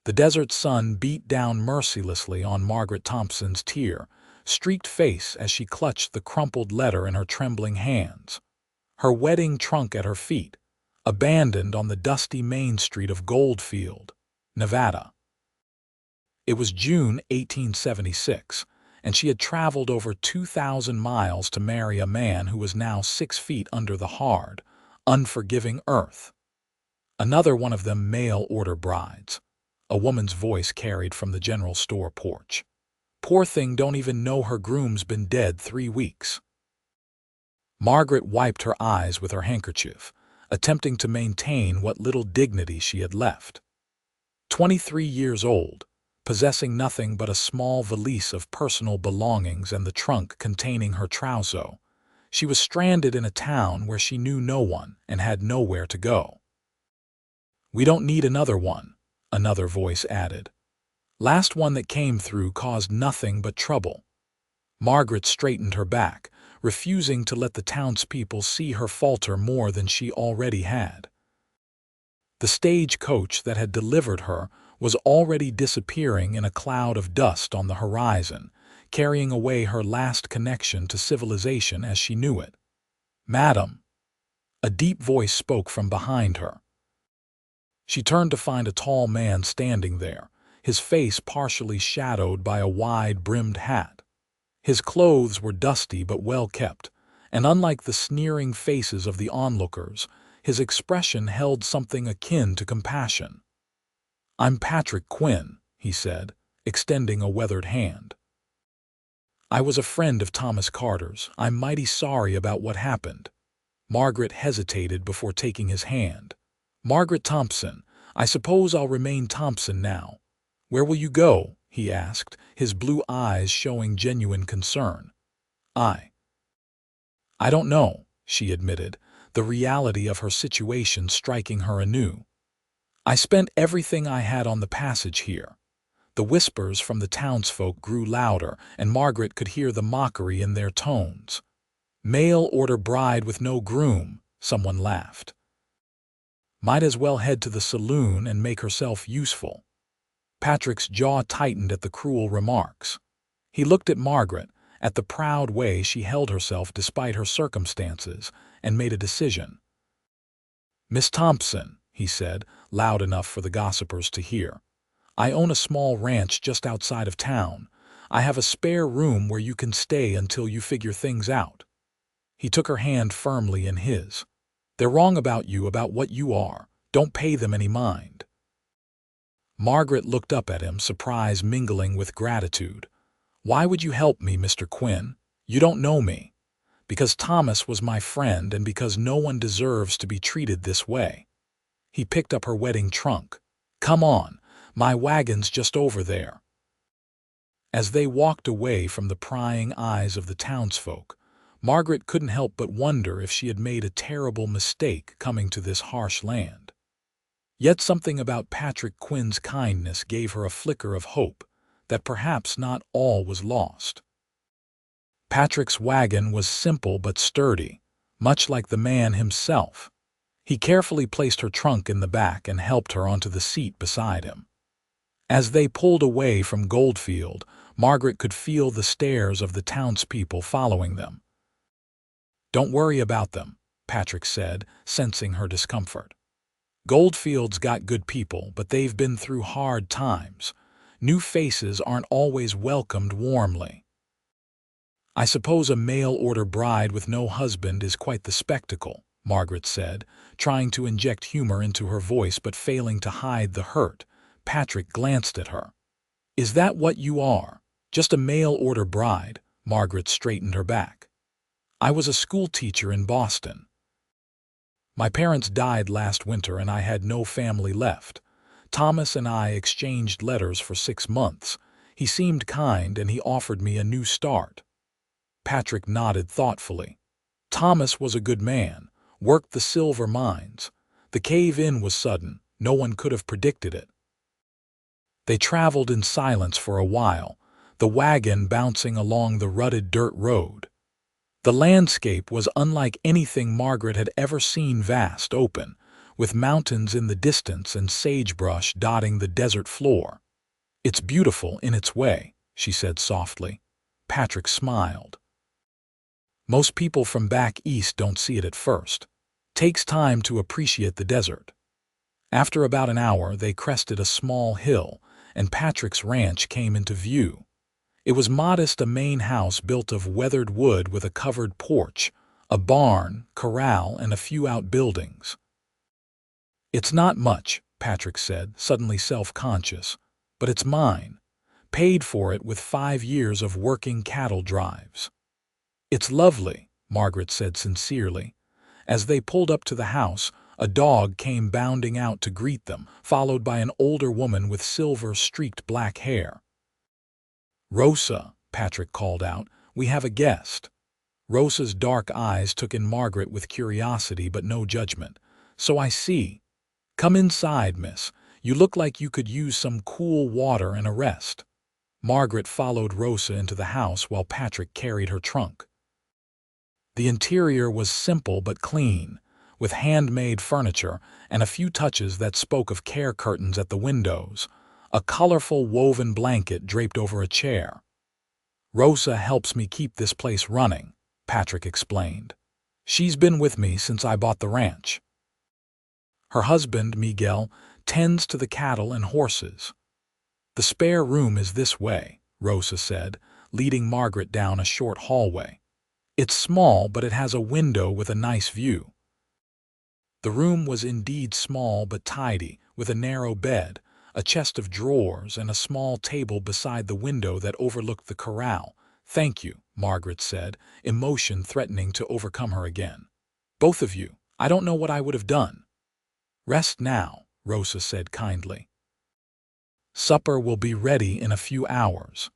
The desert sun beat down mercilessly on Margaret Thompson's tear-streaked face as she clutched the crumpled letter in her trembling hands. Her wedding trunk at her feet, abandoned on the dusty main street of Goldfield, Nevada. It was June 1876, and she had traveled over 2,000 miles to marry a man who was now 6 feet under the hard, unforgiving earth. Another one of them mail-order brides. A woman's voice carried from the general store porch. Poor thing, don't even know her groom's been dead 3 weeks. Margaret wiped her eyes with her handkerchief, attempting to maintain what little dignity she had left. 23 years old, possessing nothing but a small valise of personal belongings and the trunk containing her trousseau, she was stranded in a town where she knew no one and had nowhere to go. "We don't need another one," another voice added. "Last one that came through caused nothing but trouble." Margaret straightened her back, refusing to let the townspeople see her falter more than she already had. The stage-coach that had delivered her was already disappearing in a cloud of dust on the horizon, carrying away her last connection to civilization as she knew it. "Madam," a deep voice spoke from behind her. She turned to find a tall man standing there, his face partially shadowed by a wide-brimmed hat. His clothes were dusty but well-kept, and unlike the sneering faces of the onlookers, his expression held something akin to compassion. "I'm Patrick Quinn," he said, extending a weathered hand. "I was a friend of Thomas Carter's. I'm mighty sorry about what happened." Margaret hesitated before taking his hand. "Margaret Thompson. I suppose I'll remain Thompson now." "Where will you go?" he asked, his blue eyes showing genuine concern. I don't know," she admitted, the reality of her situation striking her anew. "I spent everything I had on the passage here." The whispers from the townsfolk grew louder, and Margaret could hear the mockery in their tones. "Mail-order bride with no groom," someone laughed. "Might as well head to the saloon and make herself useful." Patrick's jaw tightened at the cruel remarks. He looked at Margaret, at the proud way she held herself despite her circumstances, and made a decision. "Miss Thompson," he said, loud enough for the gossipers to hear, "I own a small ranch just outside of town. I have a spare room where you can stay until you figure things out." He took her hand firmly in his. "They're wrong about you, about what you are. Don't pay them any mind." Margaret looked up at him, surprise mingling with gratitude. "Why would you help me, Mr. Quinn? You don't know me." "Because Thomas was my friend and because no one deserves to be treated this way." He picked up her wedding trunk. "Come on, my wagon's just over there." As they walked away from the prying eyes of the townsfolk, Margaret couldn't help but wonder if she had made a terrible mistake coming to this harsh land. Yet something about Patrick Quinn's kindness gave her a flicker of hope that perhaps not all was lost. Patrick's wagon was simple but sturdy, much like the man himself. He carefully placed her trunk in the back and helped her onto the seat beside him. As they pulled away from Goldfield, Margaret could feel the stares of the townspeople following them. "Don't worry about them," Patrick said, sensing her discomfort. "Goldfield's got good people, but they've been through hard times. New faces aren't always welcomed warmly." "I suppose a mail-order bride with no husband is quite the spectacle," Margaret said, trying to inject humor into her voice but failing to hide the hurt. Patrick glanced at her. "Is that what you are? Just a mail-order bride?" Margaret straightened her back. "I was a school teacher in Boston. My parents died last winter and I had no family left. Thomas and I exchanged letters for 6 months. He seemed kind and he offered me a new start." Patrick nodded thoughtfully. "Thomas was a good man, worked the silver mines. The cave-in was sudden, no one could have predicted it." They traveled in silence for a while, the wagon bouncing along the rutted dirt road. The landscape was unlike anything Margaret had ever seen, vast, open, with mountains in the distance and sagebrush dotting the desert floor. "It's beautiful in its way," she said softly. Patrick smiled. "Most people from back east don't see it at first. Takes time to appreciate the desert." After about an hour, they crested a small hill, and Patrick's ranch came into view. It was modest, a main house built of weathered wood with a covered porch, a barn, corral, and a few outbuildings. "It's not much," Patrick said, suddenly self-conscious, "but it's mine. Paid for it with 5 years of working cattle drives." "It's lovely," Margaret said sincerely. As they pulled up to the house, a dog came bounding out to greet them, followed by an older woman with silver-streaked black hair. "Rosa," Patrick called out, "we have a guest." Rosa's dark eyes took in Margaret with curiosity but no judgment. "So I see. Come inside, miss. You look like you could use some cool water and a rest." Margaret followed Rosa into the house while Patrick carried her trunk. The interior was simple but clean, with handmade furniture and a few touches that spoke of care. Curtains at the windows, a colorful woven blanket draped over a chair. "Rosa helps me keep this place running," Patrick explained. "She's been with me since I bought the ranch. Her husband, Miguel, tends to the cattle and horses." "The spare room is this way," Rosa said, leading Margaret down a short hallway. "It's small, but it has a window with a nice view." The room was indeed small but tidy, with a narrow bed, a chest of drawers, and a small table beside the window that overlooked the corral. "Thank you," Margaret said, emotion threatening to overcome her again. "Both of you, I don't know what I would have done." "Rest now," Rosa said kindly. "Supper will be ready in a few hours."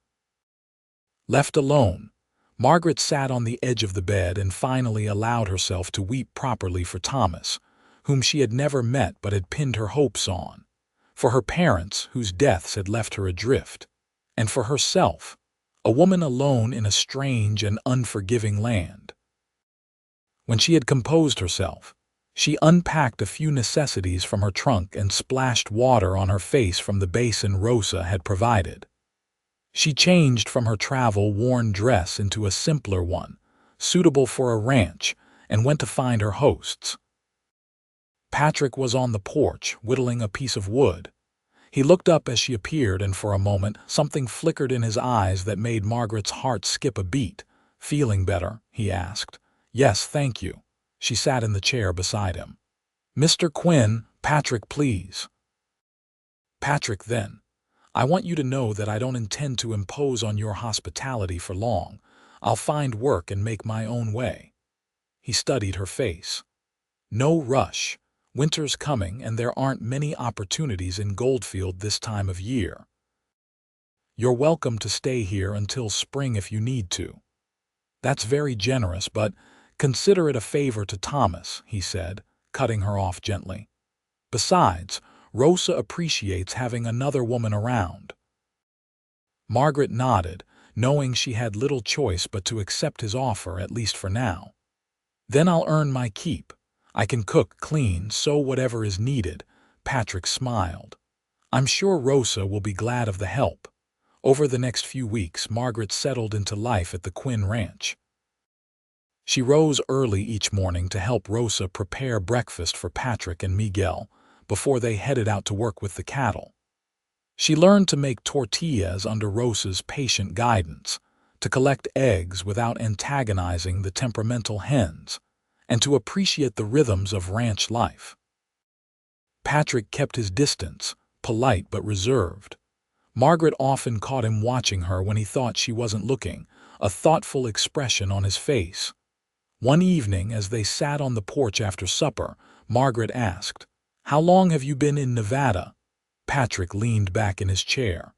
Left alone, Margaret sat on the edge of the bed and finally allowed herself to weep properly for Thomas, whom she had never met but had pinned her hopes on, for her parents, whose deaths had left her adrift, and for herself, a woman alone in a strange and unforgiving land. When she had composed herself, she unpacked a few necessities from her trunk and splashed water on her face from the basin Rosa had provided. She changed from her travel-worn dress into a simpler one, suitable for a ranch, and went to find her hosts. Patrick was on the porch, whittling a piece of wood. He looked up as she appeared, and for a moment something flickered in his eyes that made Margaret's heart skip a beat. "Feeling better?" he asked. "Yes, thank you." She sat in the chair beside him. "Mr. Quinn, Patrick, please." "Patrick, then. I want you to know that I don't intend to impose on your hospitality for long. I'll find work and make my own way." He studied her face. "No rush. Winter's coming, and there aren't many opportunities in Goldfield this time of year. You're welcome to stay here until spring if you need to." "That's very generous, but consider it a favor to Thomas," he said, cutting her off gently. "Besides, Rosa appreciates having another woman around." Margaret nodded, knowing she had little choice but to accept his offer, at least for now. "Then I'll earn my keep. I can cook, clean, sew whatever is needed." Patrick smiled. "I'm sure Rosa will be glad of the help." Over the next few weeks, Margaret settled into life at the Quinn ranch. She rose early each morning to help Rosa prepare breakfast for Patrick and Miguel before they headed out to work with the cattle. She learned to make tortillas under Rosa's patient guidance, to collect eggs without antagonizing the temperamental hens, and to appreciate the rhythms of ranch life. Patrick kept his distance, polite but reserved. Margaret often caught him watching her when he thought she wasn't looking, a thoughtful expression on his face. One evening, as they sat on the porch after supper, Margaret asked, "How long have you been in Nevada?" Patrick leaned back in his chair.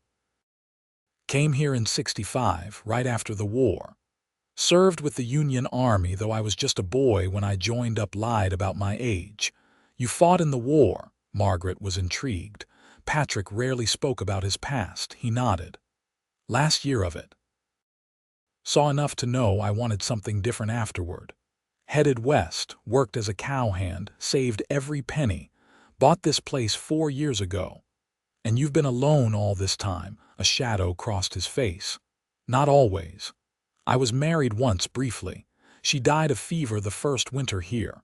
"Came here in '65, right after the war. Served with the Union Army, though I was just a boy when I joined up." Lied about my age. "You fought in the war?" Margaret was intrigued. Patrick rarely spoke about his past. He nodded. "Last year of it. Saw enough to know I wanted something different afterward. Headed west, worked as a cowhand, saved every penny, Bought this place 4 years ago. And you've been alone all this time." A shadow crossed his face. "Not always. I was married once briefly. She died of fever the first winter here."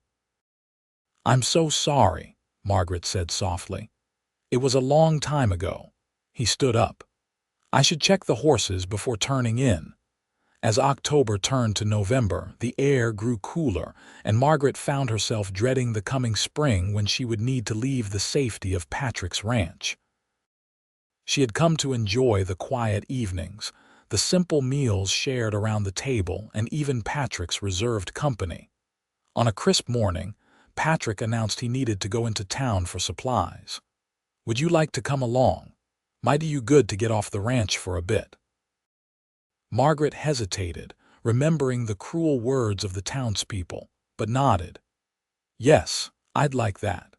"I'm so sorry," Margaret said softly. "It was a long time ago." He stood up. "I should check the horses before turning in." As October turned to November, the air grew cooler, and Margaret found herself dreading the coming spring when she would need to leave the safety of Patrick's ranch. She had come to enjoy the quiet evenings, the simple meals shared around the table, and even Patrick's reserved company. On a crisp morning, Patrick announced he needed to go into town for supplies. "Would you like to come along? Might do you good to get off the ranch for a bit." Margaret hesitated, remembering the cruel words of the townspeople, but nodded. "Yes, I'd like that."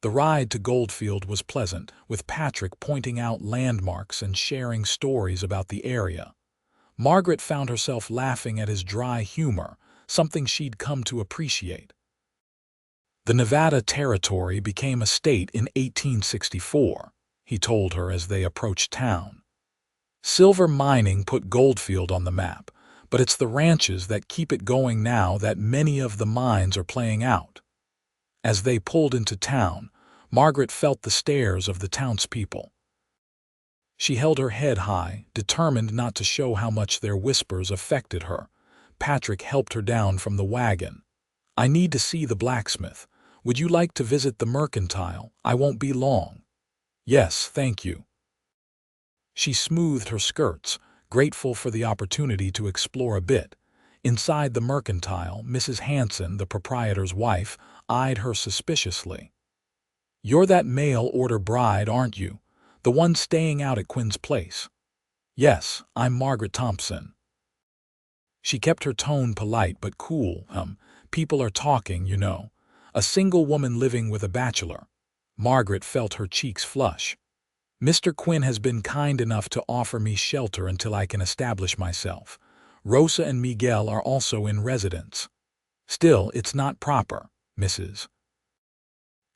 The ride to Goldfield was pleasant, with Patrick pointing out landmarks and sharing stories about the area. Margaret found herself laughing at his dry humor, something she'd come to appreciate. "The Nevada Territory became a state in 1864, he told her as they approached town. "Silver mining put Goldfield on the map, but it's the ranches that keep it going now that many of the mines are playing out." As they pulled into town, Margaret felt the stares of the townspeople. She held her head high, determined not to show how much their whispers affected her. Patrick helped her down from the wagon. "I need to see the blacksmith. Would you like to visit the mercantile? I won't be long." "Yes, thank you." She smoothed her skirts, grateful for the opportunity to explore a bit. Inside the mercantile, Mrs. Hanson, the proprietor's wife, eyed her suspiciously. "You're that mail-order bride, aren't you? The one staying out at Quinn's place?" "Yes, I'm Margaret Thompson." She kept her tone polite but cool. People are talking, you know. A single woman living with a bachelor." Margaret felt her cheeks flush. "Mr. Quinn has been kind enough to offer me shelter until I can establish myself. Rosa and Miguel are also in residence. Still, it's not proper, Mrs.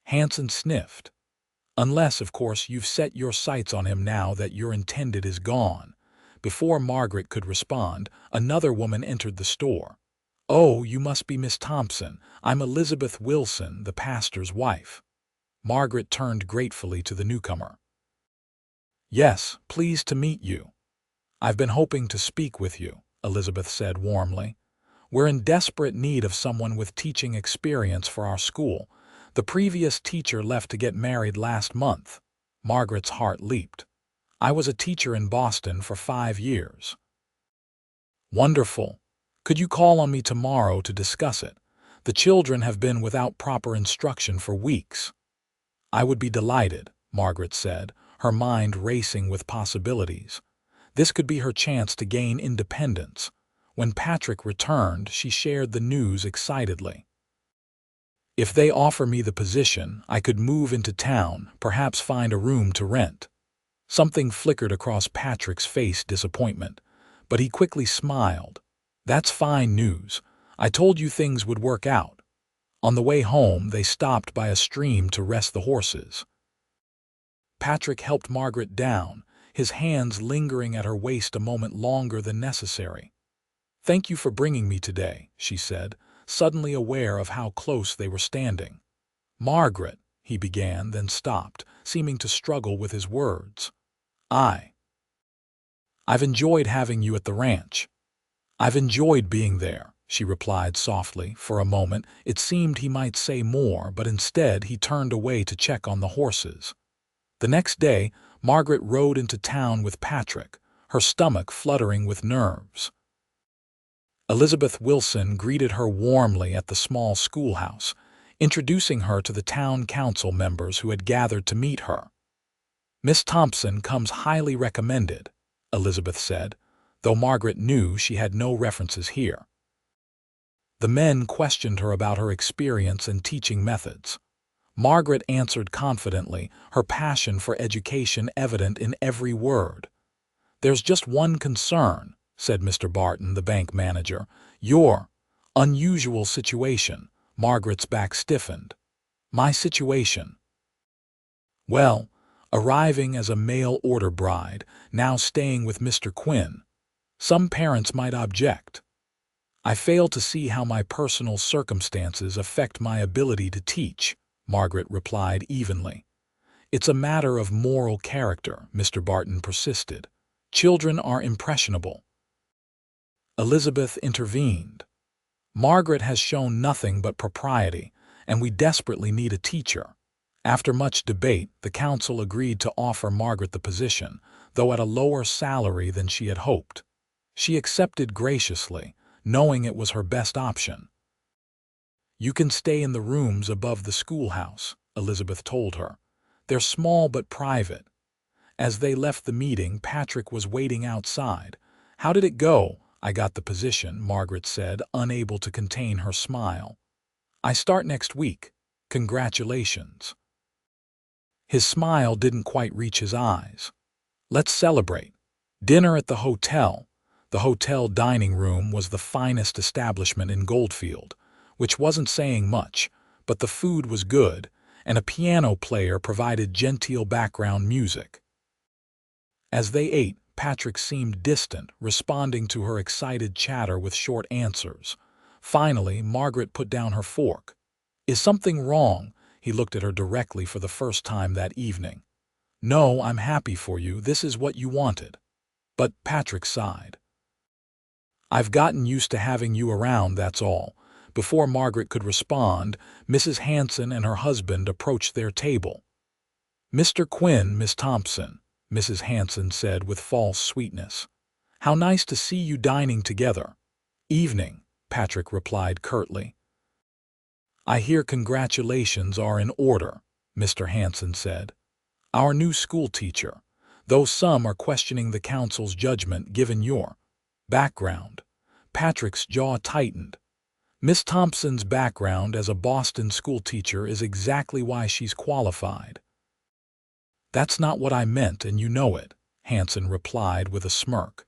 Hanson sniffed. "Unless, of course, you've set your sights on him now that your intended is gone." Before Margaret could respond, another woman entered the store. "Oh, you must be Miss Thompson. I'm Elizabeth Wilson, the pastor's wife." Margaret turned gratefully to the newcomer. "Yes, pleased to meet you." "I've been hoping to speak with you," Elizabeth said warmly. "We're in desperate need of someone with teaching experience for our school. The previous teacher left to get married last month." Margaret's heart leaped. "I was a teacher in Boston for 5 years." "Wonderful. Could you call on me tomorrow to discuss it? The children have been without proper instruction for weeks." "I would be delighted," Margaret said, her mind racing with possibilities. This could be her chance to gain independence. When Patrick returned, she shared the news excitedly. "If they offer me the position, I could move into town, perhaps find a room to rent." Something flickered across Patrick's face, disappointment, but he quickly smiled. "That's fine news. I told you things would work out." On the way home, they stopped by a stream to rest the horses. Patrick helped Margaret down, his hands lingering at her waist a moment longer than necessary. "Thank you for bringing me today," she said, suddenly aware of how close they were standing. "Margaret," he began, then stopped, seeming to struggle with his words. I've enjoyed having you at the ranch." "I've enjoyed being there," she replied softly. For a moment, it seemed he might say more, but instead he turned away to check on the horses. The next day, Margaret rode into town with Patrick, her stomach fluttering with nerves. Elizabeth Wilson greeted her warmly at the small schoolhouse, introducing her to the town council members who had gathered to meet her. "Miss Thompson comes highly recommended," Elizabeth said, though Margaret knew she had no references here. The men questioned her about her experience and teaching methods. Margaret answered confidently, her passion for education evident in every word. "There's just one concern," said Mr. Barton, the bank manager. "Your unusual situation." Margaret's back stiffened. "My situation?" Well, arriving as a mail-order bride, now staying with Mr. Quinn, some parents might object. I fail to see how my personal circumstances affect my ability to teach, Margaret replied evenly. It's a matter of moral character, Mr. Barton persisted. Children are impressionable. Elizabeth intervened. Margaret has shown nothing but propriety, and we desperately need a teacher. After much debate, the council agreed to offer Margaret the position, though at a lower salary than she had hoped. She accepted graciously, knowing it was her best option. You can stay in the rooms above the schoolhouse, Elizabeth told her. They're small but private. As they left the meeting, Patrick was waiting outside. How did it go? I got the position, Margaret said, unable to contain her smile. I start next week. Congratulations. His smile didn't quite reach his eyes. Let's celebrate. Dinner at the hotel. The hotel dining room was the finest establishment in Goldfield, which wasn't saying much, but the food was good, and a piano player provided genteel background music. As they ate, Patrick seemed distant, responding to her excited chatter with short answers. Finally, Margaret put down her fork. Is something wrong? He looked at her directly for the first time that evening. No, I'm happy for you. This is what you wanted. But Patrick sighed. I've gotten used to having you around, that's all. Before Margaret could respond, Mrs. Hanson and her husband approached their table. Mr. Quinn, Miss Thompson, Mrs. Hanson said with false sweetness. How nice to see you dining together. Evening, Patrick replied curtly. I hear congratulations are in order, Mr. Hanson said. Our new school teacher, though some are questioning the council's judgment given your background. Patrick's jaw tightened. Miss Thompson's background as a Boston schoolteacher is exactly why she's qualified. That's not what I meant, and you know it, Hanson replied with a smirk.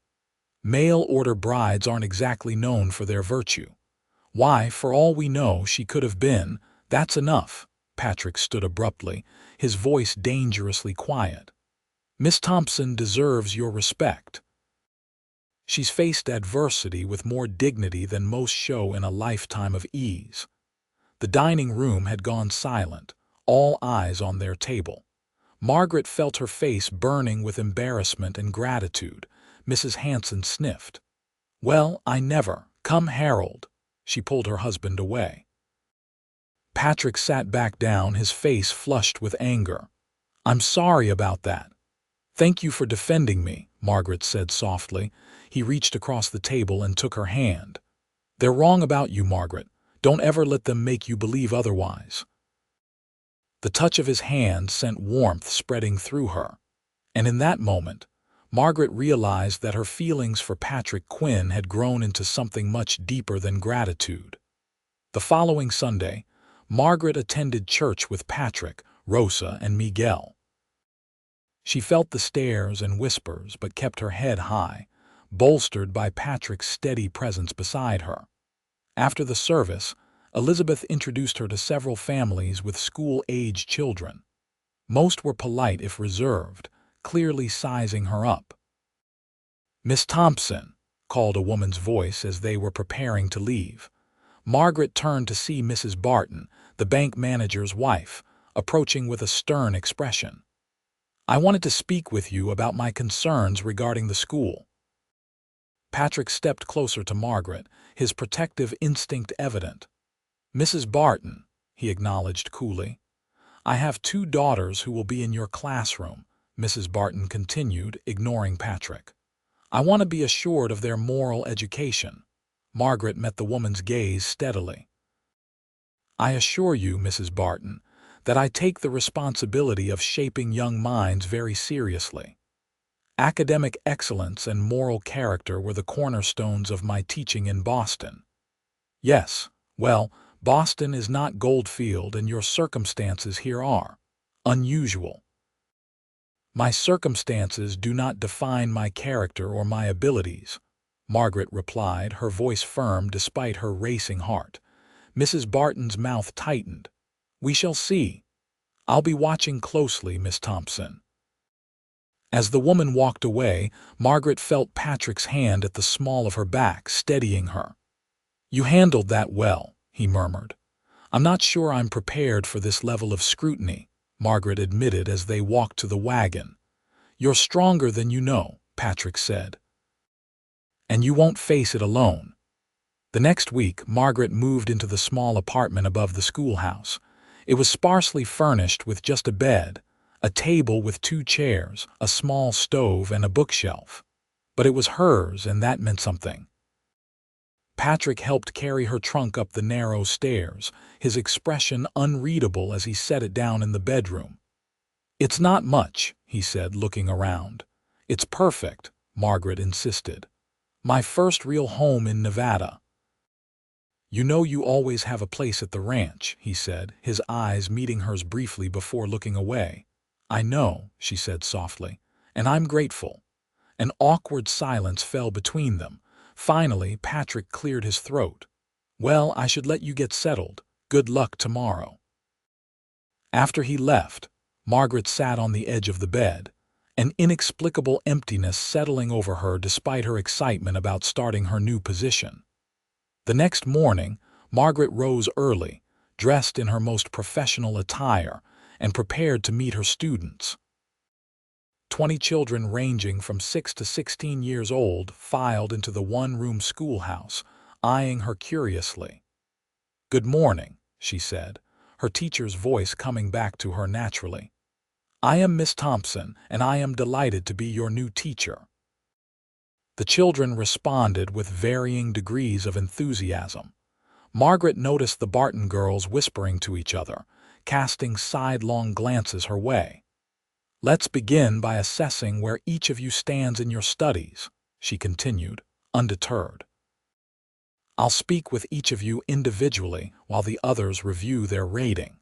Mail-order brides aren't exactly known for their virtue. Why, for all we know, she could have been. That's enough. Patrick stood abruptly, his voice dangerously quiet. Miss Thompson deserves your respect. She's faced adversity with more dignity than most show in a lifetime of ease. The dining room had gone silent, all eyes on their table. Margaret felt her face burning with embarrassment and gratitude. Mrs. Hanson sniffed. Well, I never. Come, Harold. She pulled her husband away. Patrick sat back down, his face flushed with anger. I'm sorry about that. Thank you for defending me, Margaret said softly. He reached across the table and took her hand. They're wrong about you, Margaret. Don't ever let them make you believe otherwise. The touch of his hand sent warmth spreading through her, and in that moment, Margaret realized that her feelings for Patrick Quinn had grown into something much deeper than gratitude. The following Sunday, Margaret attended church with Patrick, Rosa, and Miguel. She felt the stares and whispers but kept her head high, bolstered by Patrick's steady presence beside her. After the service, Elizabeth introduced her to several families with school-age children. Most were polite if reserved, clearly sizing her up. Miss Thompson, called a woman's voice as they were preparing to leave. Margaret turned to see Mrs. Barton, the bank manager's wife, approaching with a stern expression. I wanted to speak with you about my concerns regarding the school. Patrick stepped closer to Margaret, his protective instinct evident. Mrs. Barton, he acknowledged coolly. I have 2 daughters who will be in your classroom, Mrs. Barton continued, ignoring Patrick. I want to be assured of their moral education. Margaret met the woman's gaze steadily. I assure you, Mrs. Barton, that I take the responsibility of shaping young minds very seriously. Academic excellence and moral character were the cornerstones of my teaching in Boston. Yes, well, Boston is not Goldfield, and your circumstances here are unusual. My circumstances do not define my character or my abilities, Margaret replied, her voice firm despite her racing heart. Mrs. Barton's mouth tightened. We shall see. I'll be watching closely, Miss Thompson." As the woman walked away, Margaret felt Patrick's hand at the small of her back, steadying her. "You handled that well," he murmured. "I'm not sure I'm prepared for this level of scrutiny," Margaret admitted as they walked to the wagon. "You're stronger than you know," Patrick said. "And you won't face it alone." The next week, Margaret moved into the small apartment above the schoolhouse. It was sparsely furnished with just a bed, a table with 2 chairs, a small stove, and a bookshelf. But it was hers, and that meant something. Patrick helped carry her trunk up the narrow stairs, his expression unreadable as he set it down in the bedroom. "It's not much," he said, looking around. "It's perfect," Margaret insisted. "My first real home in Nevada." "You know you always have a place at the ranch," he said, his eyes meeting hers briefly before looking away. "I know," she said softly, "and I'm grateful." An awkward silence fell between them. Finally, Patrick cleared his throat. "Well, I should let you get settled. Good luck tomorrow." After he left, Margaret sat on the edge of the bed, an inexplicable emptiness settling over her despite her excitement about starting her new position. The next morning, Margaret rose early, dressed in her most professional attire, and prepared to meet her students. 20 children ranging from 6 to 16 years old filed into the one-room schoolhouse, eyeing her curiously. "Good morning," she said, her teacher's voice coming back to her naturally. "I am Miss Thompson, and I am delighted to be your new teacher." The children responded with varying degrees of enthusiasm. Margaret noticed the Barton girls whispering to each other, casting sidelong glances her way. "Let's begin by assessing where each of you stands in your studies," she continued, undeterred. "I'll speak with each of you individually while the others review their rating."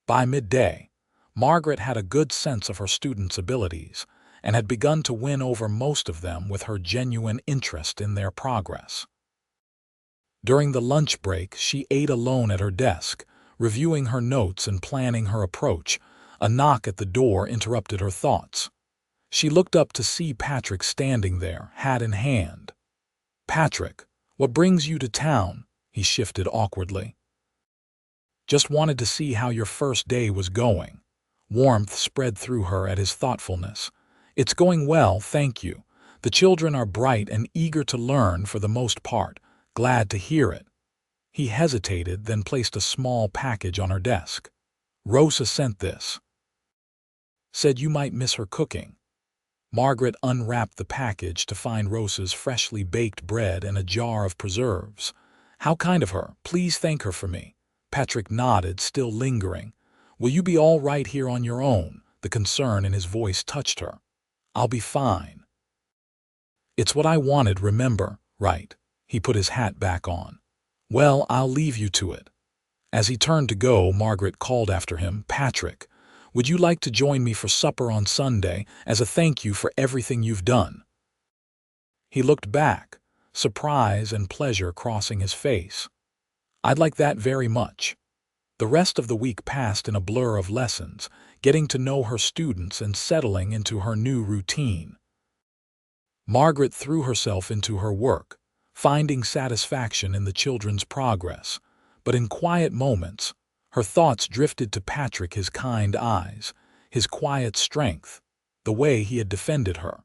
By midday, Margaret had a good sense of her students' abilities and had begun to win over most of them with her genuine interest in their progress. During the lunch break, she ate alone at her desk, reviewing her notes and planning her approach. A knock at the door interrupted her thoughts. She looked up to see Patrick standing there, hat in hand. "Patrick, what brings you to town?" he shifted awkwardly. "Just wanted to see how your first day was going." Warmth spread through her at his thoughtfulness. "It's going well, thank you. The children are bright and eager to learn for the most part. Glad to hear it." He hesitated, then placed a small package on her desk. "Rosa sent this. Said you might miss her cooking." Margaret unwrapped the package to find Rosa's freshly baked bread and a jar of preserves. "How kind of her. Please thank her for me." Patrick nodded, still lingering. "Will you be all right here on your own?" The concern in his voice touched her. "I'll be fine." "It's what I wanted, remember, right?" He put his hat back on. "Well, I'll leave you to it." As he turned to go, Margaret called after him, "Patrick, would you like to join me for supper on Sunday as a thank you for everything you've done?" He looked back, surprise and pleasure crossing his face. "I'd like that very much." The rest of the week passed in a blur of lessons, getting to know her students and settling into her new routine. Margaret threw herself into her work, finding satisfaction in the children's progress, but in quiet moments, her thoughts drifted to Patrick, his kind eyes, his quiet strength, the way he had defended her.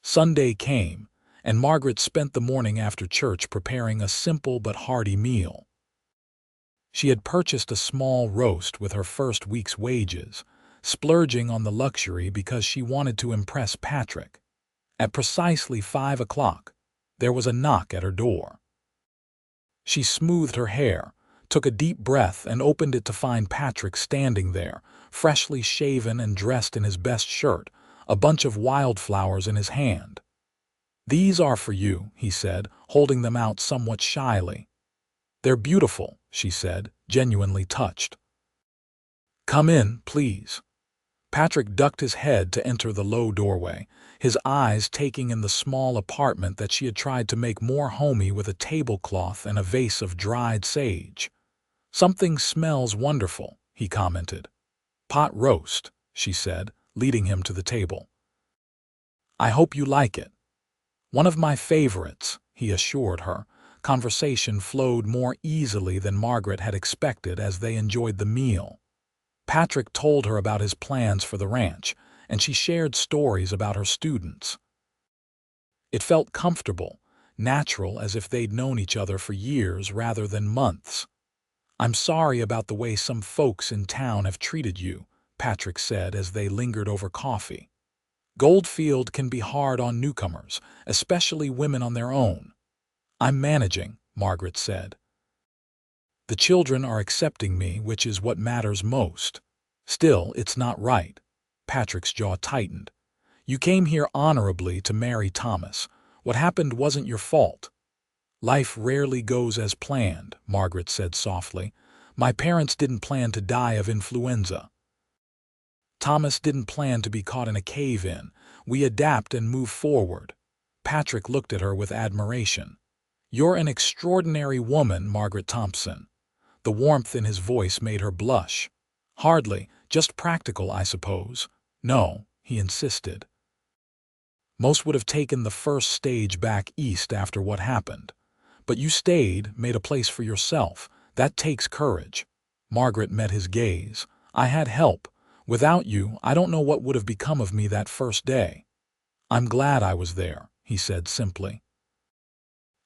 Sunday came, and Margaret spent the morning after church preparing a simple but hearty meal. She had purchased a small roast with her first week's wages, splurging on the luxury because she wanted to impress Patrick. At precisely 5 o'clock, there was a knock at her door. She smoothed her hair, took a deep breath, and opened it to find Patrick standing there, freshly shaven and dressed in his best shirt, a bunch of wildflowers in his hand. "These are for you," he said, holding them out somewhat shyly. "They're beautiful," she said, genuinely touched. "Come in, please." Patrick ducked his head to enter the low doorway, his eyes taking in the small apartment that she had tried to make more homey with a tablecloth and a vase of dried sage. "Something smells wonderful," he commented. "Pot roast," she said, leading him to the table. "I hope you like it." "One of my favorites," he assured her. Conversation flowed more easily than Margaret had expected as they enjoyed the meal. Patrick told her about his plans for the ranch, and she shared stories about her students. It felt comfortable, natural, as if they'd known each other for years rather than months. "I'm sorry about the way some folks in town have treated you," Patrick said as they lingered over coffee. "Goldfield can be hard on newcomers, especially women on their own." "I'm managing," Margaret said. "The children are accepting me, which is what matters most. Still, it's not right." Patrick's jaw tightened. "You came here honorably to marry Thomas. What happened wasn't your fault." "Life rarely goes as planned," Margaret said softly. "My parents didn't plan to die of influenza. Thomas didn't plan to be caught in a cave-in. We adapt and move forward." Patrick looked at her with admiration. "You're an extraordinary woman, Margaret Thompson." The warmth in his voice made her blush. "Hardly, just practical, I suppose." "No," he insisted. "Most would have taken the first stage back east after what happened. But you stayed, made a place for yourself. That takes courage." Margaret met his gaze. "I had help. Without you, I don't know what would have become of me that first day." "I'm glad I was there," he said simply.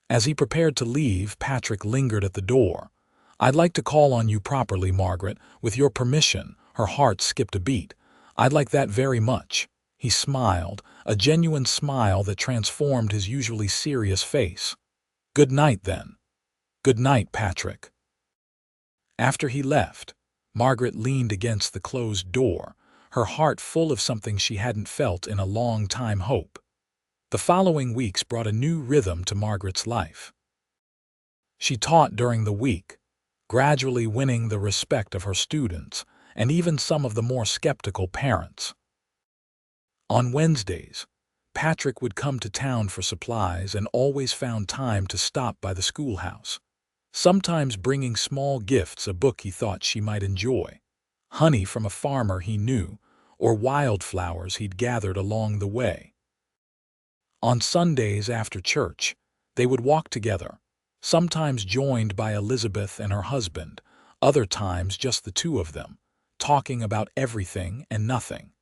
As he prepared to leave, Patrick lingered at the door. "I'd like to call on you properly, Margaret. With your permission." Her heart skipped a beat. "I'd like that very much." He smiled, a genuine smile that transformed his usually serious face. "Good night, then." "Good night, Patrick." After he left, Margaret leaned against the closed door, her heart full of something she hadn't felt in a long time: hope. The following weeks brought a new rhythm to Margaret's life. She taught during the week, gradually winning the respect of her students and even some of the more skeptical parents. On Wednesdays, Patrick would come to town for supplies and always found time to stop by the schoolhouse, sometimes bringing small gifts, a book he thought she might enjoy, honey from a farmer he knew, or wildflowers he'd gathered along the way. On Sundays after church, they would walk together, sometimes joined by Elizabeth and her husband, other times just the two of them, talking about everything and nothing.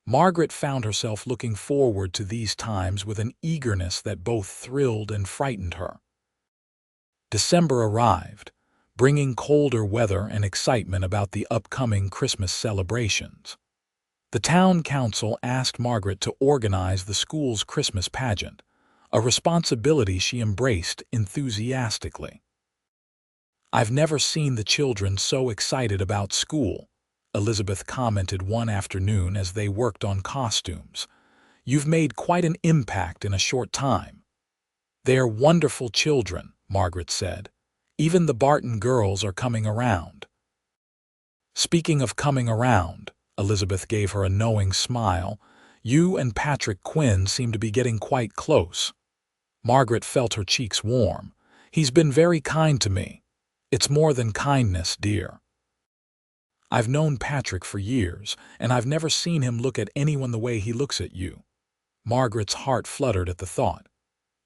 Margaret found herself looking forward to these times with an eagerness that both thrilled and frightened her. December arrived, bringing colder weather and excitement about the upcoming Christmas celebrations. The town council asked Margaret to organize the school's Christmas pageant, a responsibility she embraced enthusiastically. "I've never seen the children so excited about school," Elizabeth commented one afternoon as they worked on costumes. "You've made quite an impact in a short time." "They're wonderful children," Margaret said. "Even the Barton girls are coming around." "Speaking of coming around," Elizabeth gave her a knowing smile, "you and Patrick Quinn seem to be getting quite close." Margaret felt her cheeks warm. "He's been very kind to me." "It's more than kindness, dear. I've known Patrick for years, and I've never seen him look at anyone the way he looks at you." Margaret's heart fluttered at the thought.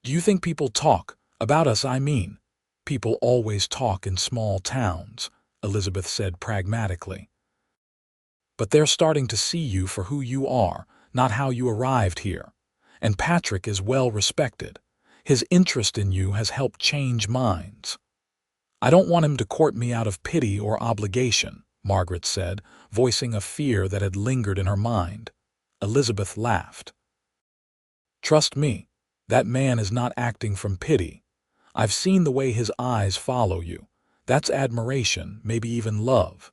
"Do you think people talk, about us, I mean?" "People always talk in small towns," Elizabeth said pragmatically. "But they're starting to see you for who you are, not how you arrived here. And Patrick is well respected. His interest in you has helped change minds." "I don't want him to court me out of pity or obligation," Margaret said, voicing a fear that had lingered in her mind. Elizabeth laughed. "Trust me, that man is not acting from pity. I've seen the way his eyes follow you. That's admiration, maybe even love."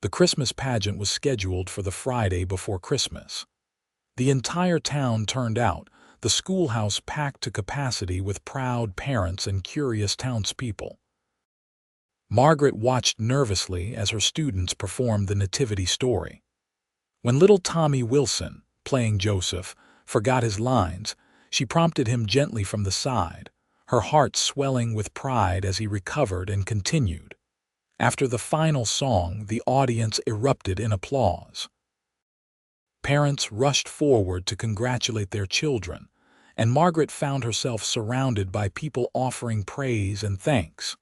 The Christmas pageant was scheduled for the Friday before Christmas. The entire town turned out, the schoolhouse packed to capacity with proud parents and curious townspeople. Margaret watched nervously as her students performed the nativity story. When little Tommy Wilson, playing Joseph, forgot his lines, she prompted him gently from the side, her heart swelling with pride as he recovered and continued. After the final song, the audience erupted in applause. Parents rushed forward to congratulate their children, and Margaret found herself surrounded by people offering praise and thanks.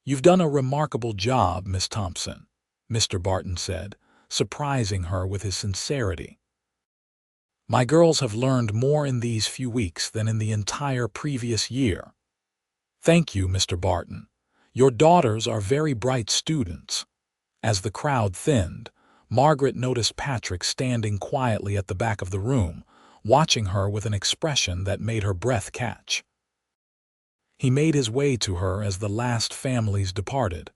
"You've done a remarkable job, Miss Thompson," Mr. Barton said, surprising her with his sincerity. "My girls have learned more in these few weeks than in the entire previous year." "Thank you, Mr. Barton. Your daughters are very bright students." As the crowd thinned, Margaret noticed Patrick standing quietly at the back of the room, watching her with an expression that made her breath catch. He made his way to her as the last families departed.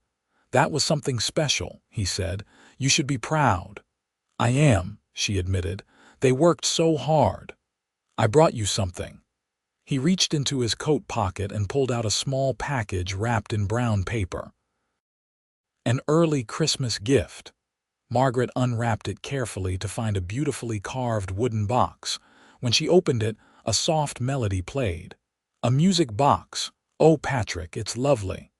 "That was something special," he said. "You should be proud." "I am," she admitted. "They worked so hard. I brought you something." He reached into his coat pocket and pulled out a small package wrapped in brown paper. An early Christmas gift. Margaret unwrapped it carefully to find a beautifully carved wooden box. When she opened it, a soft melody played. "A music box. Oh, Patrick, it's lovely."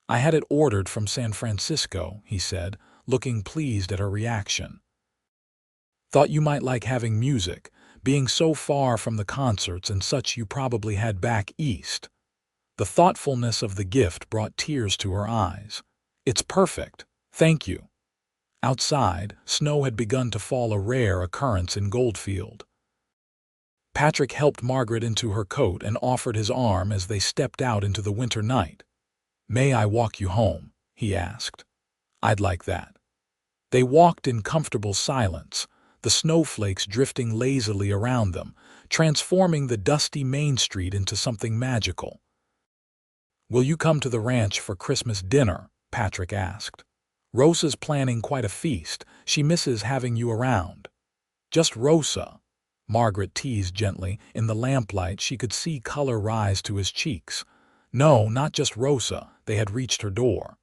"I had it ordered from San Francisco," he said, looking pleased at her reaction. "Thought you might like having music. Being so far from the concerts and such you probably had back east." The thoughtfulness of the gift brought tears to her eyes. "It's perfect. Thank you." Outside, snow had begun to fall, a rare occurrence in Goldfield. Patrick helped Margaret into her coat and offered his arm as they stepped out into the winter night. "May I walk you home?" he asked. "I'd like that." They walked in comfortable silence, the snowflakes drifting lazily around them, transforming the dusty Main Street into something magical. "Will you come to the ranch for Christmas dinner?" Patrick asked. "Rosa's planning quite a feast. She misses having you around." "Just Rosa," Margaret teased gently. In the lamplight, she could see color rise to his cheeks. "No, not just Rosa." They had reached her door.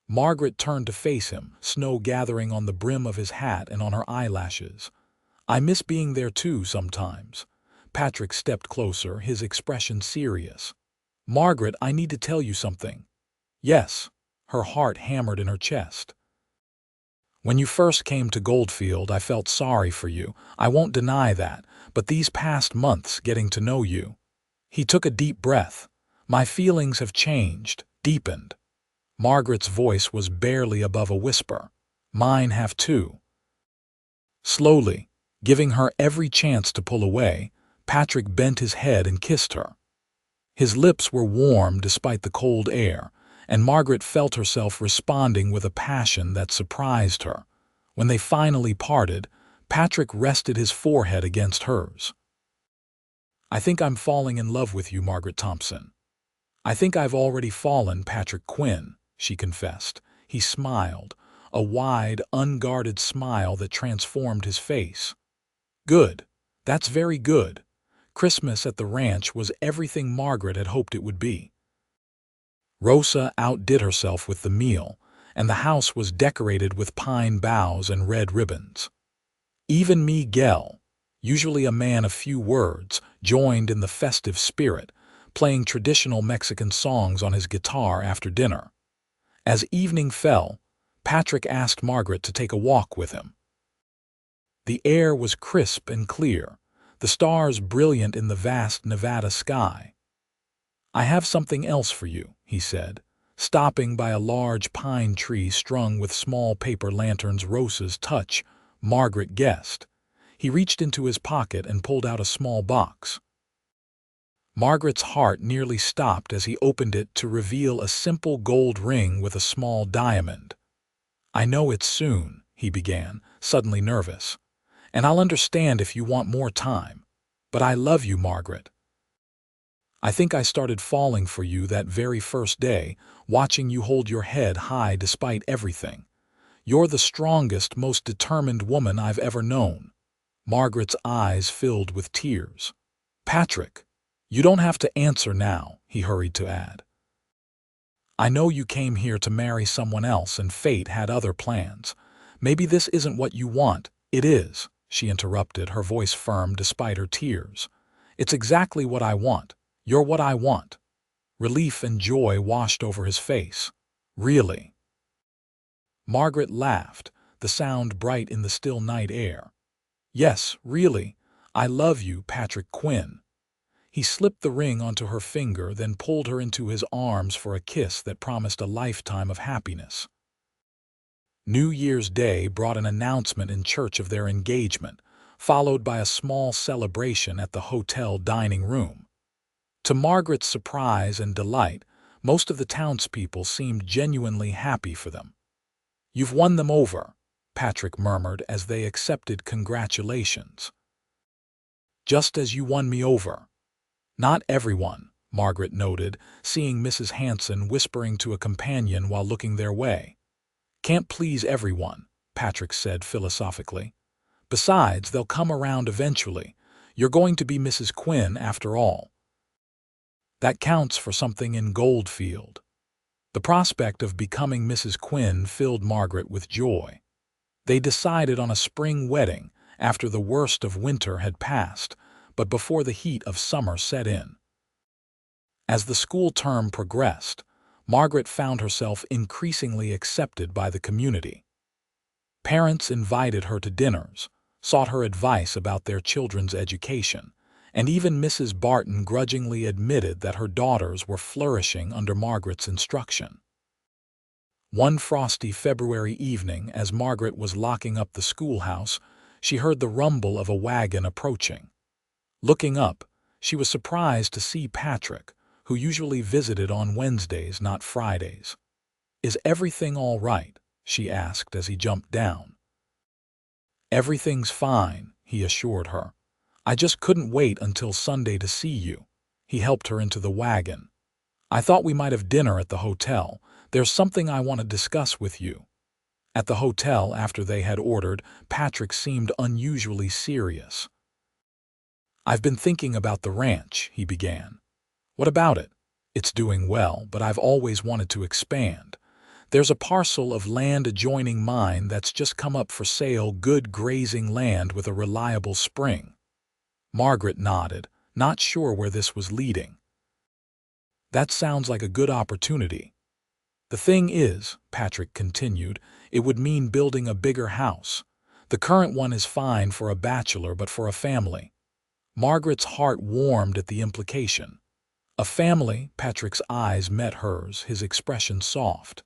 Margaret turned to face him, snow gathering on the brim of his hat and on her eyelashes. "I miss being there too sometimes." Patrick stepped closer, his expression serious. "Margaret, I need to tell you something." "Yes." Her heart hammered in her chest. "When you first came to Goldfield, I felt sorry for you. I won't deny that, but these past months getting to know you." He took a deep breath. "My feelings have changed, deepened." Margaret's voice was barely above a whisper. "Mine have too." Slowly, giving her every chance to pull away, Patrick bent his head and kissed her. His lips were warm despite the cold air, and Margaret felt herself responding with a passion that surprised her. When they finally parted, Patrick rested his forehead against hers. "I think I'm falling in love with you, Margaret Thompson." "I think I've already fallen, Patrick Quinn," she confessed. He smiled, a wide, unguarded smile that transformed his face. "Good. That's very good." Christmas at the ranch was everything Margaret had hoped it would be. Rosa outdid herself with the meal, and the house was decorated with pine boughs and red ribbons. Even Miguel, usually a man of few words, joined in the festive spirit, playing traditional Mexican songs on his guitar after dinner. As evening fell, Patrick asked Margaret to take a walk with him. The air was crisp and clear, the stars brilliant in the vast Nevada sky. "I have something else for you," he said, stopping by a large pine tree strung with small paper lanterns. Rosa's touch, Margaret guessed. He reached into his pocket and pulled out a small box. Margaret's heart nearly stopped as he opened it to reveal a simple gold ring with a small diamond. "I know it's soon," he began, suddenly nervous. "And I'll understand if you want more time. But I love you, Margaret." "I think I started falling for you that very first day, watching you hold your head high despite everything. You're the strongest, most determined woman I've ever known." Margaret's eyes filled with tears. "Patrick, you don't have to answer now," he hurried to add. "I know you came here to marry someone else and fate had other plans. Maybe this isn't what you want." "It is," she interrupted, her voice firm despite her tears. "It's exactly what I want. You're what I want." Relief and joy washed over his face. Really? Margaret laughed, the sound bright in the still night air. Yes, really. I love you, Patrick Quinn. He slipped the ring onto her finger, then pulled her into his arms for a kiss that promised a lifetime of happiness. New Year's Day brought an announcement in church of their engagement, followed by a small celebration at the hotel dining room. To Margaret's surprise and delight, most of the townspeople seemed genuinely happy for them. "You've won them over," Patrick murmured as they accepted congratulations. "Just as you won me over." "Not everyone," Margaret noted, seeing Mrs. Hanson whispering to a companion while looking their way. "Can't please everyone," Patrick said philosophically. "Besides, they'll come around eventually. You're going to be Mrs. Quinn after all. That counts for something in Goldfield." The prospect of becoming Mrs. Quinn filled Margaret with joy. They decided on a spring wedding after the worst of winter had passed, but before the heat of summer set in. As the school term progressed, Margaret found herself increasingly accepted by the community. Parents invited her to dinners, sought her advice about their children's education, and even Mrs. Barton grudgingly admitted that her daughters were flourishing under Margaret's instruction. One frosty February evening, as Margaret was locking up the schoolhouse, she heard the rumble of a wagon approaching. Looking up, she was surprised to see Patrick, who usually visited on Wednesdays, not Fridays. "Is everything all right?" she asked as he jumped down. "Everything's fine," he assured her. "I just couldn't wait until Sunday to see you." He helped her into the wagon. "I thought we might have dinner at the hotel. There's something I want to discuss with you." At the hotel, after they had ordered, Patrick seemed unusually serious. "I've been thinking about the ranch," he began. "What about it?" "It's doing well, but I've always wanted to expand. There's a parcel of land adjoining mine that's just come up for sale, good grazing land with a reliable spring." Margaret nodded, not sure where this was leading. "That sounds like a good opportunity. The thing is," Patrick continued, "it would mean building a bigger house. The current one is fine for a bachelor, but for a family." Margaret's heart warmed at the implication. "A family?" Patrick's eyes met hers, his expression soft.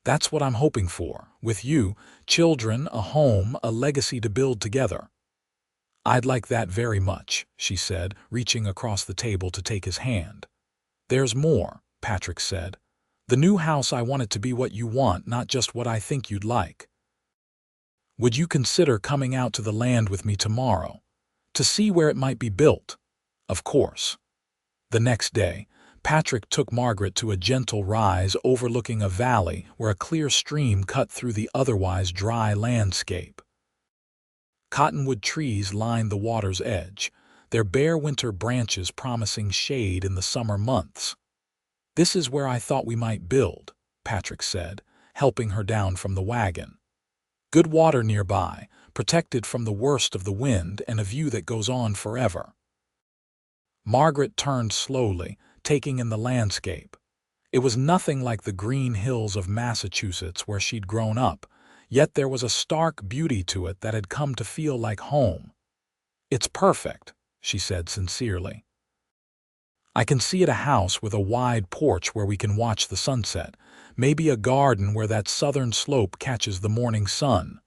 "That's what I'm hoping for. With you, children, a home, a legacy to build together." "I'd like that very much," she said, reaching across the table to take his hand. "There's more," Patrick said. "The new house, I want it to be what you want, not just what I think you'd like. Would you consider coming out to the land with me tomorrow? To see where it might be built?" "Of course." The next day, Patrick took Margaret to a gentle rise overlooking a valley where a clear stream cut through the otherwise dry landscape. Cottonwood trees lined the water's edge, their bare winter branches promising shade in the summer months. "This is where I thought we might build," Patrick said, helping her down from the wagon. "Good water nearby, protected from the worst of the wind, and a view that goes on forever." Margaret turned slowly, taking in the landscape. It was nothing like the green hills of Massachusetts where she'd grown up, yet there was a stark beauty to it that had come to feel like home. "It's perfect," she said sincerely. "I can see it a house with a wide porch where we can watch the sunset, maybe a garden where that southern slope catches the morning sun."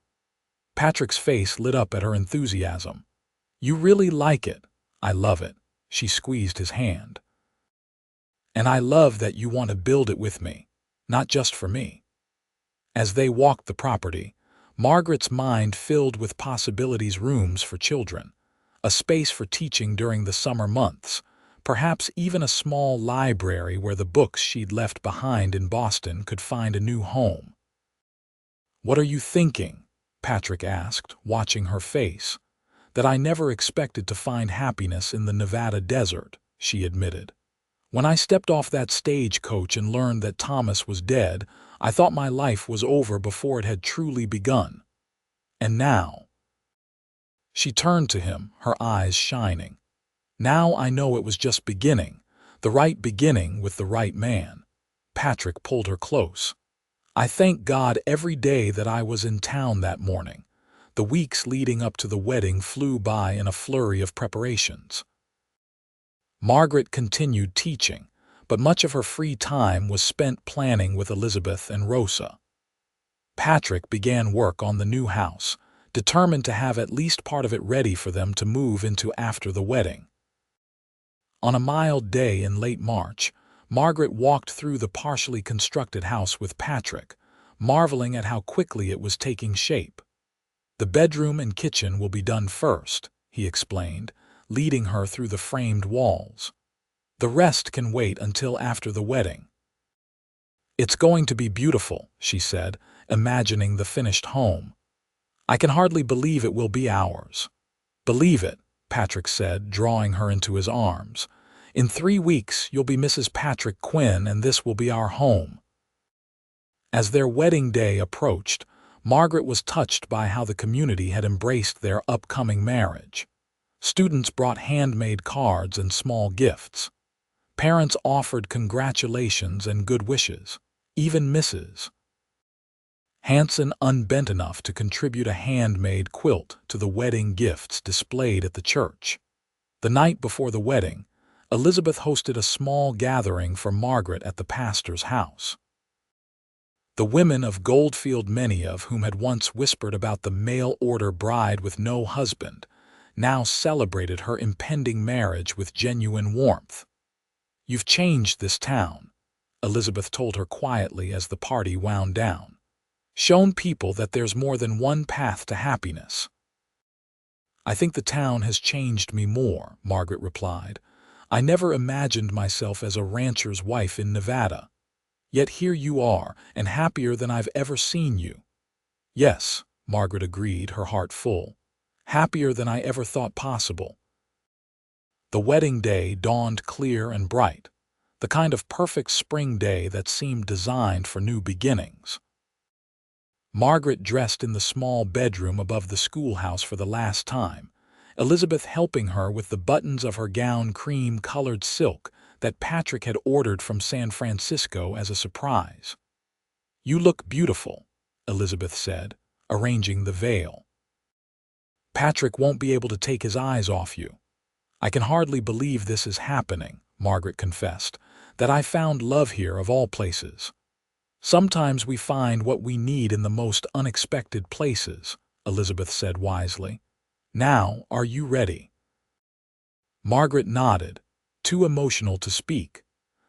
Patrick's face lit up at her enthusiasm. "You really like it?" "I love it." She squeezed his hand. "And I love that you want to build it with me, not just for me." As they walked the property, Margaret's mind filled with possibilities: rooms for children, a space for teaching during the summer months, perhaps even a small library where the books she'd left behind in Boston could find a new home. "What are you thinking?" Patrick asked, watching her face. "That I never expected to find happiness in the Nevada desert," she admitted. "When I stepped off that stagecoach and learned that Thomas was dead, I thought my life was over before it had truly begun. And now—" She turned to him, her eyes shining. "Now I know it was just beginning, the right beginning with the right man." Patrick pulled her close. "I thank God every day that I was in town that morning." The weeks leading up to the wedding flew by in a flurry of preparations. Margaret continued teaching, but much of her free time was spent planning with Elizabeth and Rosa. Patrick began work on the new house, determined to have at least part of it ready for them to move into after the wedding. On a mild day in late March, Margaret walked through the partially constructed house with Patrick, marveling at how quickly it was taking shape. "The bedroom and kitchen will be done first," he explained, leading her through the framed walls. "The rest can wait until after the wedding." "It's going to be beautiful," she said, imagining the finished home. "I can hardly believe it will be ours." "Believe it," Patrick said, drawing her into his arms. "In 3 weeks you'll be Mrs. Patrick Quinn, and this will be our home." As their wedding day approached, Margaret was touched by how the community had embraced their upcoming marriage. Students brought handmade cards and small gifts. Parents offered congratulations and good wishes. Even Mrs. Hanson unbent enough to contribute a handmade quilt to the wedding gifts displayed at the church. The night before the wedding, Elizabeth hosted a small gathering for Margaret at the pastor's house. The women of Goldfield, many of whom had once whispered about the mail-order bride with no husband, now celebrated her impending marriage with genuine warmth. "You've changed this town," Elizabeth told her quietly as the party wound down. "Shown people that there's more than one path to happiness." "I think the town has changed me more," Margaret replied. "I never imagined myself as a rancher's wife in Nevada. Yet here you are, and happier than I've ever seen you." "Yes," Margaret agreed, her heart full. "Happier than I ever thought possible." The wedding day dawned clear and bright, the kind of perfect spring day that seemed designed for new beginnings. Margaret dressed in the small bedroom above the schoolhouse for the last time, Elizabeth helping her with the buttons of her gown cream-colored silk that Patrick had ordered from San Francisco as a surprise. "You look beautiful," Elizabeth said, arranging the veil. "Patrick won't be able to take his eyes off you." "I can hardly believe this is happening," Margaret confessed, "that I found love here of all places." "Sometimes we find what we need in the most unexpected places," Elizabeth said wisely. "Now, are you ready?" Margaret nodded, too emotional to speak.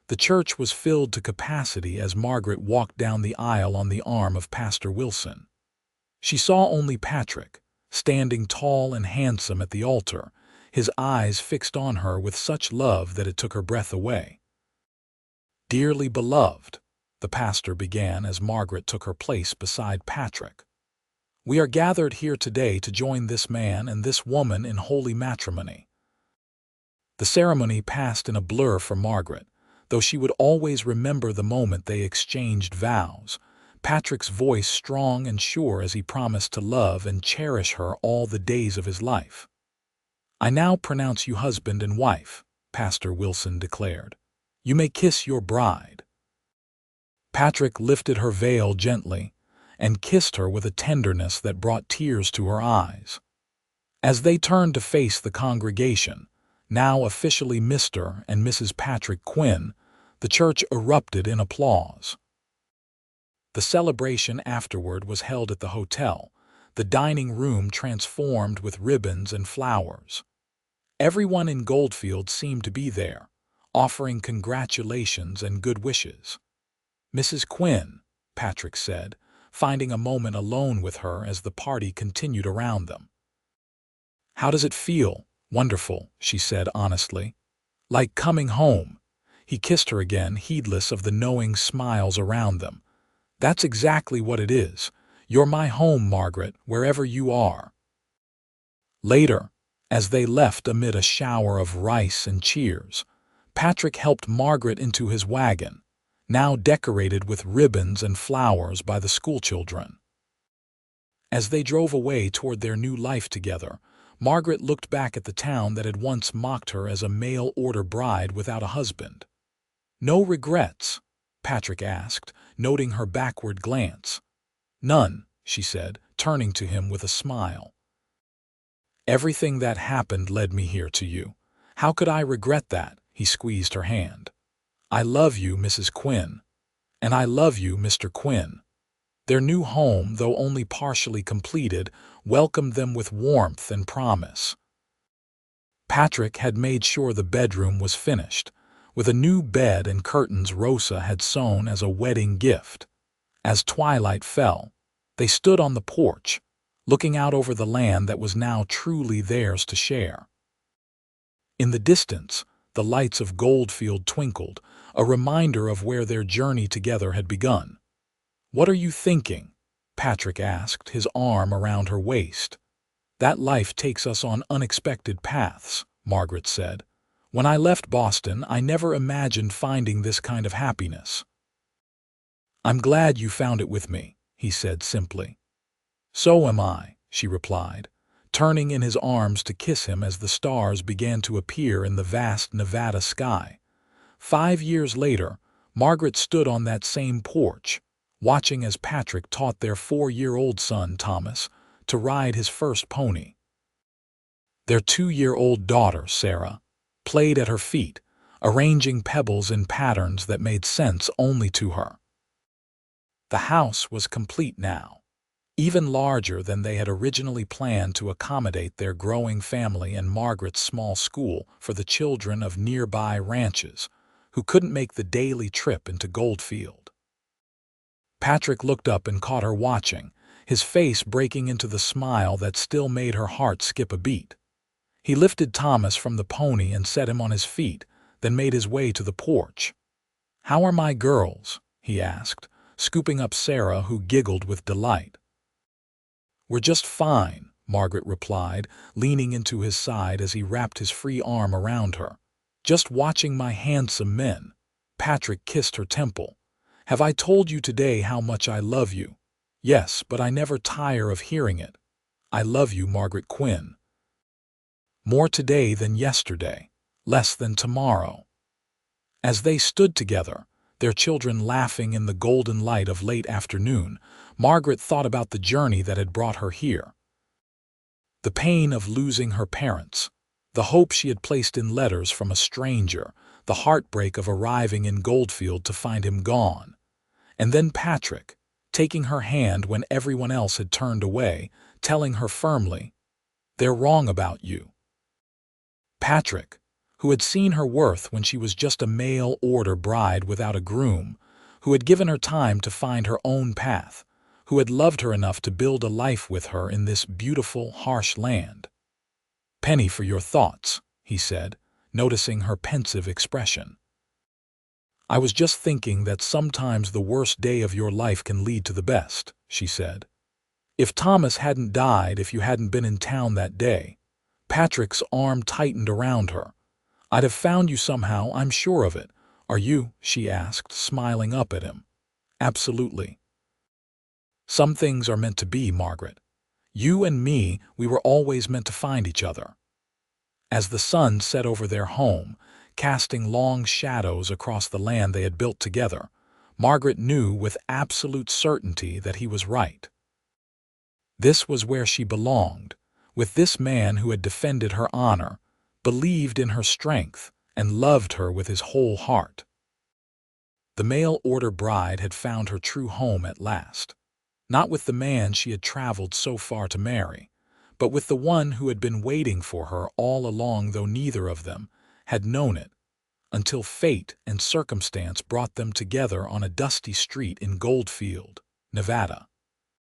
The church was filled to capacity as Margaret walked down the aisle on the arm of Pastor Wilson. She saw only Patrick, standing tall and handsome at the altar, his eyes fixed on her with such love that it took her breath away. "Dearly beloved," the pastor began as Margaret took her place beside Patrick, "we are gathered here today to join this man and this woman in holy matrimony." The ceremony passed in a blur for Margaret, though she would always remember the moment they exchanged vows, Patrick's voice strong and sure as he promised to love and cherish her all the days of his life. "I now pronounce you husband and wife," Pastor Wilson declared. "You may kiss your bride." Patrick lifted her veil gently and kissed her with a tenderness that brought tears to her eyes. As they turned to face the congregation, now officially Mr. and Mrs. Patrick Quinn, the church erupted in applause. The celebration afterward was held at the hotel, the dining room transformed with ribbons and flowers. Everyone in Goldfield seemed to be there, offering congratulations and good wishes. "Mrs. Quinn," Patrick said, finding a moment alone with her as the party continued around them. "How does it feel?" "Wonderful," she said honestly. "Like coming home." He kissed her again, heedless of the knowing smiles around them. "That's exactly what it is. You're my home, Margaret, wherever you are." Later, as they left amid a shower of rice and cheers, Patrick helped Margaret into his wagon, now decorated with ribbons and flowers by the schoolchildren. As they drove away toward their new life together, Margaret looked back at the town that had once mocked her as a mail-order bride without a husband. No regrets, Patrick asked, noting her backward glance. None, she said, turning to him with a smile. Everything that happened led me here to you. How could I regret that? He squeezed her hand. I love you, Mrs. Quinn. And I love you, Mr. Quinn. Their new home, though only partially completed, welcomed them with warmth and promise. Patrick had made sure the bedroom was finished, with a new bed and curtains Rosa had sewn as a wedding gift. As twilight fell, they stood on the porch, looking out over the land that was now truly theirs to share. In the distance, the lights of Goldfield twinkled, a reminder of where their journey together had begun. What are you thinking? Patrick asked, his arm around her waist. That life takes us on unexpected paths, Margaret said. When I left Boston, I never imagined finding this kind of happiness. I'm glad you found it with me, he said simply. So am I, she replied, turning in his arms to kiss him as the stars began to appear in the vast Nevada sky. 5 years later, Margaret stood on that same porch, watching as Patrick taught their 4-year-old son, Thomas, to ride his first pony. Their 2-year-old daughter, Sarah, played at her feet, arranging pebbles in patterns that made sense only to her. The house was complete now, even larger than they had originally planned to accommodate their growing family and Margaret's small school for the children of nearby ranches who couldn't make the daily trip into Goldfield. Patrick looked up and caught her watching, his face breaking into the smile that still made her heart skip a beat. He lifted Thomas from the pony and set him on his feet, then made his way to the porch. "How are my girls?" he asked, scooping up Sarah, who giggled with delight. "We're just fine," Margaret replied, leaning into his side as he wrapped his free arm around her. "Just watching my handsome men." Patrick kissed her temple. "Have I told you today how much I love you?" "Yes, but I never tire of hearing it." "I love you, Margaret Quinn. More today than yesterday, less than tomorrow." As they stood together, their children laughing in the golden light of late afternoon, Margaret thought about the journey that had brought her here. The pain of losing her parents, the hope she had placed in letters from a stranger, the heartbreak of arriving in Goldfield to find him gone. And then Patrick, taking her hand when everyone else had turned away, telling her firmly, "They're wrong about you." Patrick, who had seen her worth when she was just a mail-order bride without a groom, who had given her time to find her own path, who had loved her enough to build a life with her in this beautiful, harsh land. "Penny for your thoughts," he said, noticing her pensive expression. "I was just thinking that sometimes the worst day of your life can lead to the best," she said. "If Thomas hadn't died, if you hadn't been in town that day," Patrick's arm tightened around her, "I'd have found you somehow, I'm sure of it." "Are you?" she asked, smiling up at him. "Absolutely. Some things are meant to be, Margaret. You and me, we were always meant to find each other." As the sun set over their home, casting long shadows across the land they had built together, Margaret knew with absolute certainty that he was right. This was where she belonged, with this man who had defended her honor, believed in her strength, and loved her with his whole heart. The mail-order bride had found her true home at last, not with the man she had traveled so far to marry, but with the one who had been waiting for her all along, though neither of them had known it, until fate and circumstance brought them together on a dusty street in Goldfield, Nevada.